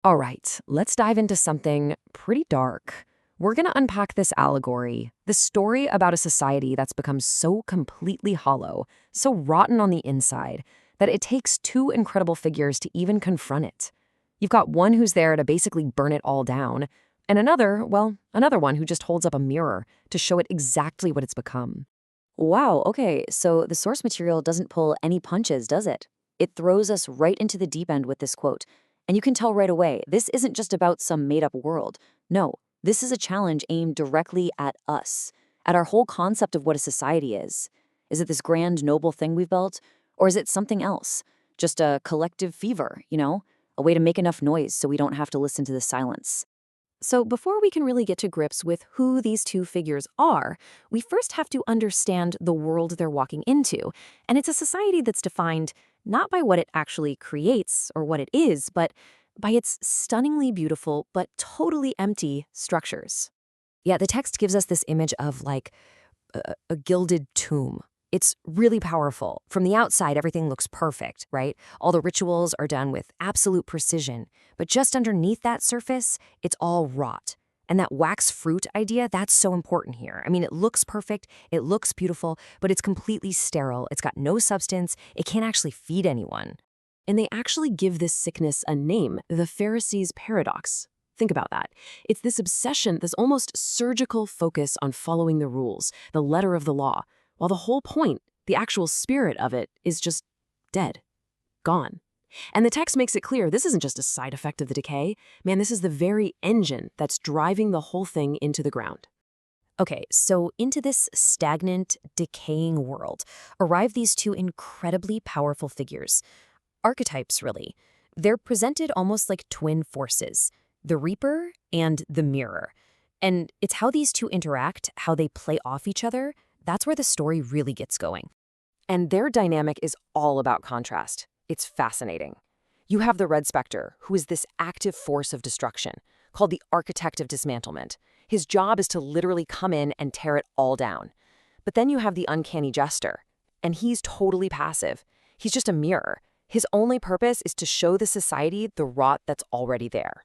All right, let's dive into something pretty dark. We're going to unpack this allegory, this story about a society that's become so completely hollow, so rotten on the inside, that it takes two incredible figures to even confront it. You've got one who's there to basically burn it all down, and another, well, another one who just holds up a mirror to show it exactly what it's become. Wow, okay, so the source material doesn't pull any punches, does it? It throws us right into the deep end with this quote. And you can tell right away, this isn't just about some made up world. No, this is a challenge aimed directly at us, at our whole concept of what a society is. Is it this grand, noble thing we've built? Or is it something else? Just a collective fever, A way to make enough noise so we don't have to listen to the silence. So, before we can really get to grips with who these two figures are, we first have to understand the world they're walking into. And it's a society that's defined not by what it actually creates or what it is, but by its stunningly beautiful but totally empty structures. Yeah, the text gives us this image of like a gilded tomb. It's really powerful. From the outside, everything looks perfect, right? All the rituals are done with absolute precision. But just underneath that surface, it's all rot. And that wax fruit idea, that's so important here. I mean, it looks perfect, it looks beautiful, but it's completely sterile. It's got no substance. It can't actually feed anyone. And they actually give this sickness a name, the Pharisees' paradox. Think about that. It's this obsession, this almost surgical focus on following the rules, the letter of the law, while the whole point, the actual spirit of it, is just dead, gone. And the text makes it clear this isn't just a side effect of the decay. Man, this is the very engine that's driving the whole thing into the ground. Okay, so into this stagnant, decaying world arrive these two incredibly powerful figures. Archetypes, really. They're presented almost like twin forces, the Reaper and the Mirror. And it's how these two interact, how they play off each other, that's where the story really gets going. And their dynamic is all about contrast. It's fascinating. You have the Red Spectre, who is this active force of destruction, called the Architect of Dismantlement. His job is to literally come in and tear it all down. But then you have the Uncanny Jester, and he's totally passive. He's just a mirror. His only purpose is to show the society the rot that's already there.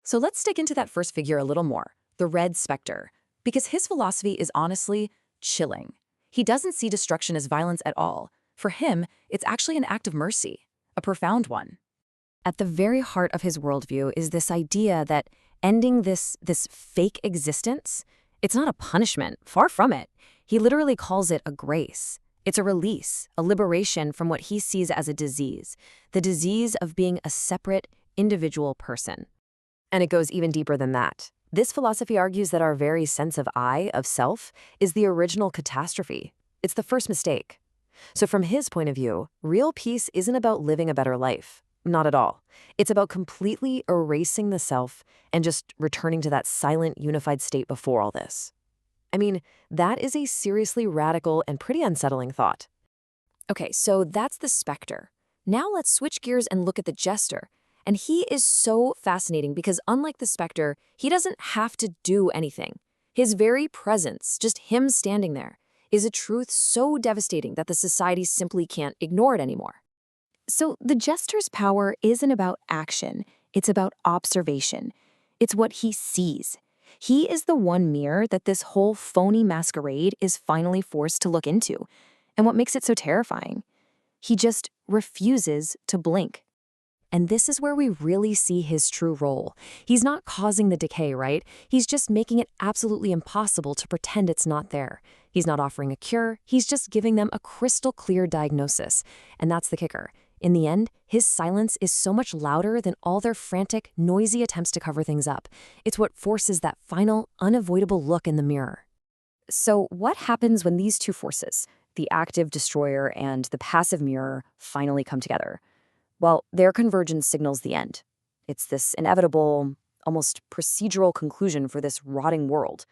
So let's dig into that first figure a little more, the Red Spectre, because his philosophy is honestly chilling. He doesn't see destruction as violence at all. For him, it's actually an act of mercy, a profound one. At the very heart of his worldview is this idea that ending this fake existence, it's not a punishment, far from it. He literally calls it a grace. It's a release, a liberation from what he sees as a disease, the disease of being a separate, individual person. And it goes even deeper than that. This philosophy argues that our very sense of I, of self, is the original catastrophe. It's the first mistake. So from his point of view, real peace isn't about living a better life. Not at all. It's about completely erasing the self and just returning to that silent, unified state before all this. I mean, that is a seriously radical and pretty unsettling thought. Okay, so that's the Spectre. Now let's switch gears and look at the Jester. And he is so fascinating because unlike the Spectre, he doesn't have to do anything. His very presence, just him standing there, is a truth so devastating that the society simply can't ignore it anymore. So the Jester's power isn't about action, it's about observation. It's what he sees. He is the one mirror that this whole phony masquerade is finally forced to look into. And what makes it so terrifying? He just refuses to blink. And this is where we really see his true role. He's not causing the decay, right? He's just making it absolutely impossible to pretend it's not there. He's not offering a cure. He's just giving them a crystal clear diagnosis. And that's the kicker. In the end, his silence is so much louder than all their frantic, noisy attempts to cover things up. It's what forces that final, unavoidable look in the mirror. So what happens when these two forces, the active destroyer and the passive mirror, finally come together? Well, their convergence signals the end. It's this inevitable, almost procedural conclusion for this rotting world.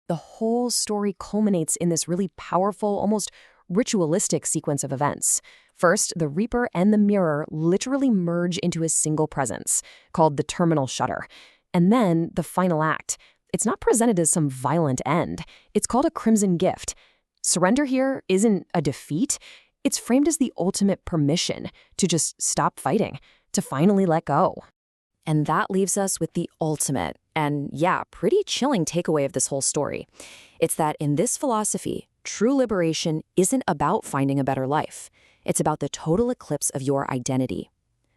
The whole story culminates in this really powerful, almost ritualistic sequence of events. First, the Reaper and the Mirror literally merge into a single presence, called the terminal shudder. And then, the final act. It's not presented as some violent end. It's called a crimson gift. Surrender here isn't a defeat. It's framed as the ultimate permission to just stop fighting, to finally let go. And that leaves us with the ultimate and, yeah, pretty chilling takeaway of this whole story. It's that in this philosophy, true liberation isn't about finding a better life. It's about the total eclipse of your identity.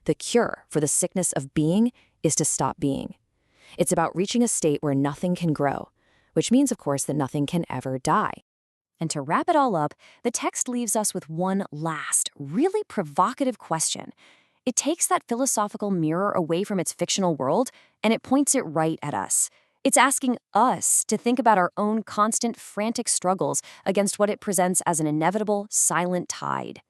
The cure for the sickness of being is to stop being. It's about reaching a state where nothing can grow, which means, of course, that nothing can ever die. And to wrap it all up, the text leaves us with one last, really provocative question. It takes that philosophical mirror away from its fictional world and it points it right at us. It's asking us to think about our own constant, frantic struggles against what it presents as an inevitable, silent tide.